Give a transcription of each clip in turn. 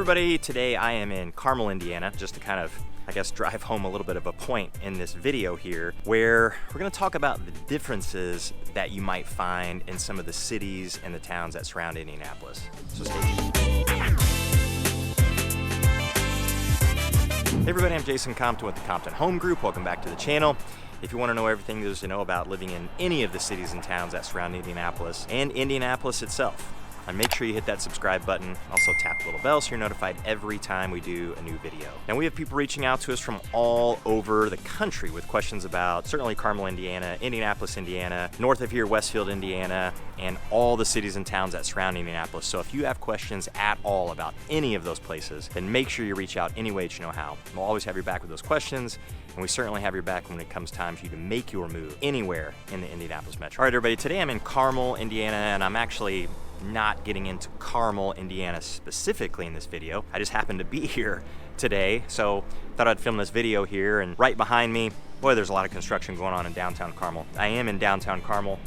everybody, today I am in Carmel, Indiana, just to kind of, I guess, drive home a little bit of a point in this video here, where we're gonna talk about the differences that you might find in some of the cities and the towns that surround Indianapolis. So stay tuned. Hey everybody, I'm Jason Compton with the Compton Home Group. Welcome back to the channel. If you want to know everything there is to know about living in any of the cities and towns that surround Indianapolis and Indianapolis itself, and make sure you hit that subscribe button. Also tap the little bell so you're notified every time we do a new video. Now we have people reaching out to us from all over the country with questions about certainly Carmel, Indiana, Indianapolis, Indiana, north of here, Westfield, Indiana, and all the cities and towns that surround Indianapolis. So if you have questions at all about any of those places, then make sure you reach out any way that you know how. We'll always have your back with those questions, and we certainly have your back when it comes time for you to make your move anywhere in the Indianapolis metro. All right, everybody, today I'm in Carmel, Indiana, and I'm actually not getting into Carmel, Indiana specifically in this video. I just happened to be here today, so thought I'd film this video here. And right behind me, boy, there's a lot of construction going on in downtown Carmel. I am in downtown Carmel,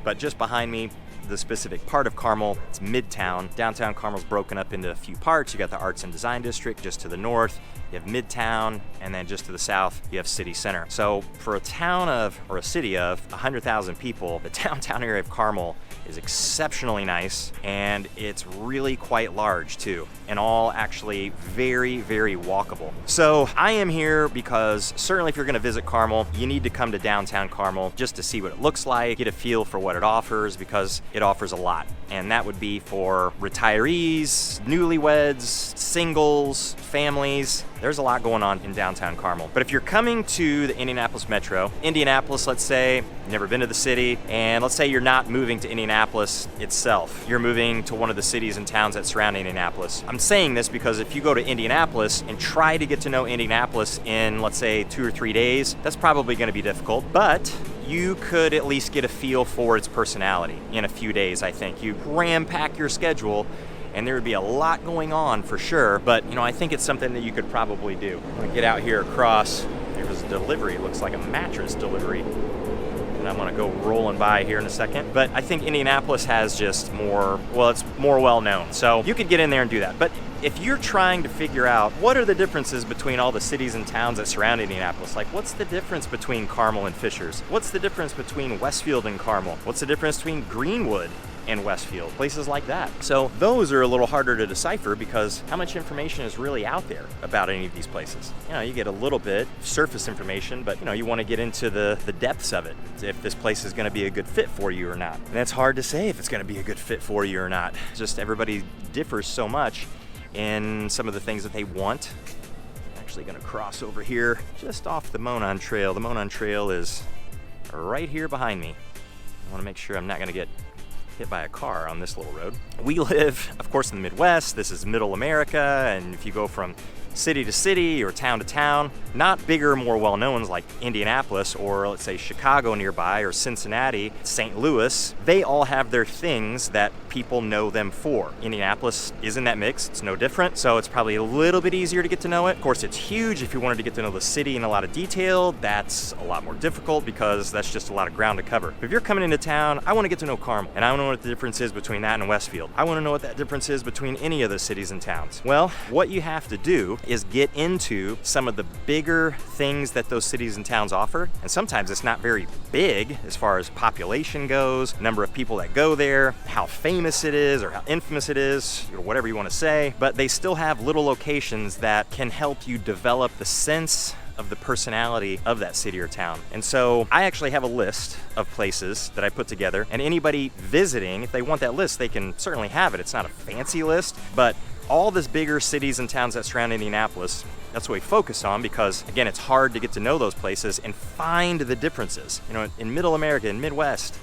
but just behind me, the specific part of Carmel, it's Midtown. Downtown Carmel's broken up into a few parts. You got the Arts and Design District just to the north, you have Midtown, and then just to the south, you have City Center. So for a town of, or a city of 100,000 people, the downtown area of Carmel is exceptionally nice, and it's really quite large too, and all actually very, very walkable. So I am here because certainly if you're gonna visit Carmel, you need to come to downtown Carmel just to see what it looks like, get a feel for what it offers, because it offers a lot. And that would be for retirees, newlyweds, singles, families. There's a lot going on in downtown Carmel. But if you're coming to the Indianapolis metro, Indianapolis, let's say, never been to the city, and let's say you're not moving to Indianapolis itself. You're moving to one of the cities and towns that surround Indianapolis. I'm saying this because if you go to Indianapolis and try to get to know Indianapolis in, let's say, 2 or 3 days, that's probably gonna be difficult, but you could at least get a feel for its personality in a few days, I think. You ram pack your schedule, and there would be a lot going on for sure, but you know, I think it's something that you could probably do. I'm gonna get out here across, there's a delivery, it looks like a mattress delivery, and I'm gonna go rolling by here in a second. But I think Indianapolis has just more, well, it's more well known, so you could get in there and do that. But if you're trying to figure out what are the differences between all the cities and towns that surround Indianapolis, like what's the difference between Carmel and Fishers? What's the difference between Westfield and Carmel? What's the difference between Greenwood and Westfield? Places like that. So those are a little harder to decipher because how much information is really out there about any of these places? You know, you get a little bit surface information, but you know, you want to get into the depths of it, if this place is going to be a good fit for you or not. And it's hard to say if it's going to be a good fit for you or not. Just everybody differs so much in some of the things that they want. I'm actually going to cross over here just off the Monon Trail. The Monon Trail is right here behind me. I want to make sure I'm not going to get hit by a car on this little road. We live, of course, in the Midwest. This is middle America, and if you go from city to city or town to town, not bigger, more well-known like Indianapolis or let's say Chicago nearby or Cincinnati, St. Louis, they all have their things that people know them for. Indianapolis is in that mix, it's no different, so it's probably a little bit easier to get to know it. Of course, it's huge. If you wanted to get to know the city in a lot of detail, that's a lot more difficult because that's just a lot of ground to cover. But if you're coming into town, I want to get to know Carmel, and I want to know what the difference is between that and Westfield. I want to know what that difference is between any of the cities and towns. Well, what you have to do is get into some of the bigger things that those cities and towns offer. And sometimes it's not very big as far as population goes, number of people that go there, how famous it is or how infamous it is, or whatever you want to say, but they still have little locations that can help you develop the sense of the personality of that city or town. And so I actually have a list of places that I put together, and anybody visiting, if they want that list, they can certainly have it. It's not a fancy list, but all these bigger cities and towns that surround Indianapolis, that's what we focus on because, again, it's hard to get to know those places and find the differences. You know, in middle America and Midwest,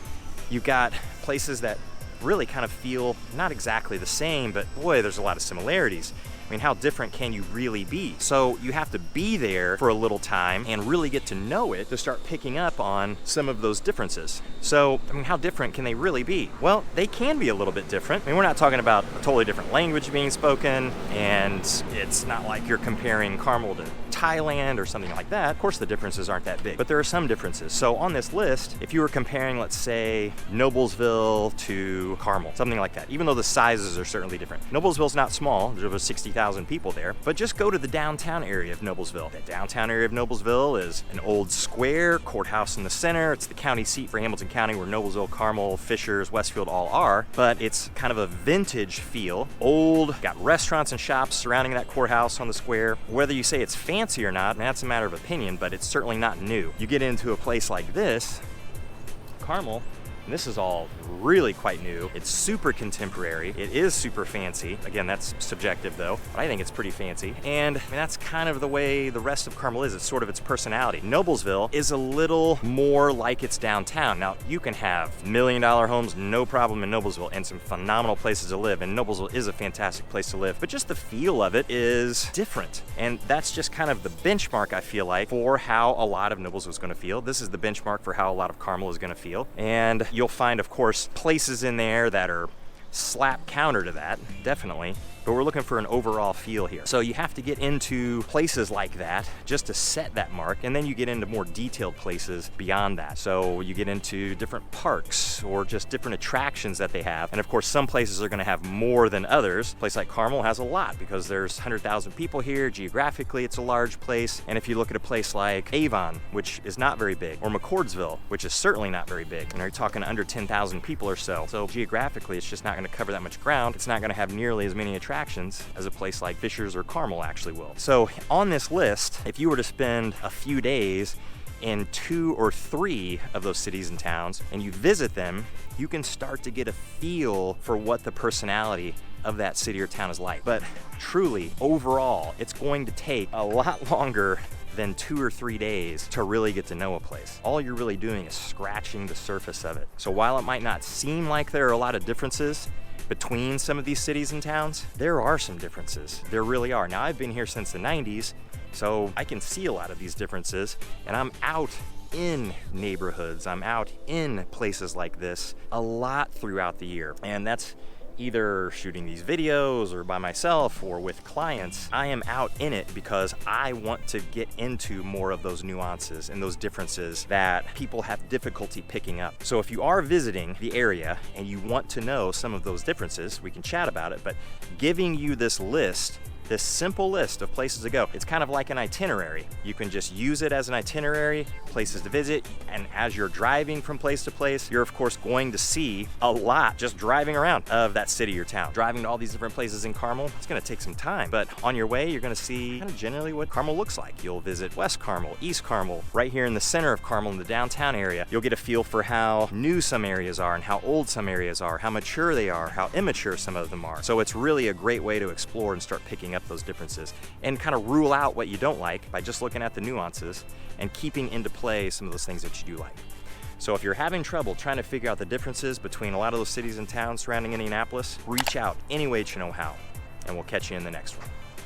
you've got places that really kind of feel not exactly the same, but boy, there's a lot of similarities. I mean, how different can you really be? So you have to be there for a little time and really get to know it to start picking up on some of those differences. So, I mean, how different can they really be? Well, they can be a little bit different. I mean, we're not talking about a totally different language being spoken, and it's not like you're comparing Carmel to Thailand or something like that, of course the differences aren't that big, but there are some differences. So on this list, if you were comparing, let's say, Noblesville to Carmel, something like that, even though the sizes are certainly different. Noblesville's not small, there's over 60,000 people there, but just go to the downtown area of Noblesville. The downtown area of Noblesville is an old square, courthouse in the center. It's the county seat for Hamilton County, where Noblesville, Carmel, Fishers, Westfield all are, but it's kind of a vintage feel. Old, got restaurants and shops surrounding that courthouse on the square. Whether you say it's fancy or not, that's a matter of opinion, but it's certainly not new. You get into a place like this, Carmel, and this is all really quite new. It's super contemporary. It is super fancy. Again, that's subjective though, but I think it's pretty fancy. And I mean, that's kind of the way the rest of Carmel is. It's sort of its personality. Noblesville is a little more like its downtown. Now, you can have $1 million homes, no problem in Noblesville, and some phenomenal places to live. And Noblesville is a fantastic place to live, but just the feel of it is different. And that's just kind of the benchmark, I feel like, for how a lot of Noblesville is gonna feel. This is the benchmark for how a lot of Carmel is gonna feel. And you'll find, of course, places in there that are slap counter to that, definitely, but we're looking for an overall feel here. So you have to get into places like that just to set that mark, and then you get into more detailed places beyond that. So you get into different parks or just different attractions that they have. And of course, some places are gonna have more than others. A place like Carmel has a lot because there's 100,000 people here. Geographically, it's a large place. And if you look at a place like Avon, which is not very big, or McCordsville, which is certainly not very big, and you're talking under 10,000 people or so. So geographically, it's just not gonna cover that much ground. It's not gonna have nearly as many attractions as a place like Fishers or Carmel actually will. So on this list, if you were to spend a few days in 2 or 3 of those cities and towns and you visit them, you can start to get a feel for what the personality of that city or town is like. But truly, overall, it's going to take a lot longer than 2 or 3 days to really get to know a place. All you're really doing is scratching the surface of it. So while it might not seem like there are a lot of differences between some of these cities and towns, there are some differences. There really are. Now, I've been here since the 90s, so I can see a lot of these differences, and I'm out in neighborhoods, I'm out in places like this a lot throughout the year. And that's either shooting these videos or by myself or with clients. I am out in it because I want to get into more of those nuances and those differences that people have difficulty picking up. So if you are visiting the area and you want to know some of those differences, we can chat about it, but giving you this list, this simple list of places to go, it's kind of like an itinerary. You can just use it as an itinerary, places to visit, and as you're driving from place to place, you're of course going to see a lot just driving around of that city or town. Driving to all these different places in Carmel, it's gonna take some time, but on your way, you're gonna see kind of generally what Carmel looks like. You'll visit West Carmel, East Carmel, right here in the center of Carmel in the downtown area. You'll get a feel for how new some areas are and how old some areas are, how mature they are, how immature some of them are. So it's really a great way to explore and start picking up those differences and kind of rule out what you don't like by just looking at the nuances and keeping into play some of those things that you do like. So if you're having trouble trying to figure out the differences between a lot of those cities and towns surrounding Indianapolis, reach out any way you know how, and we'll catch you in the next one.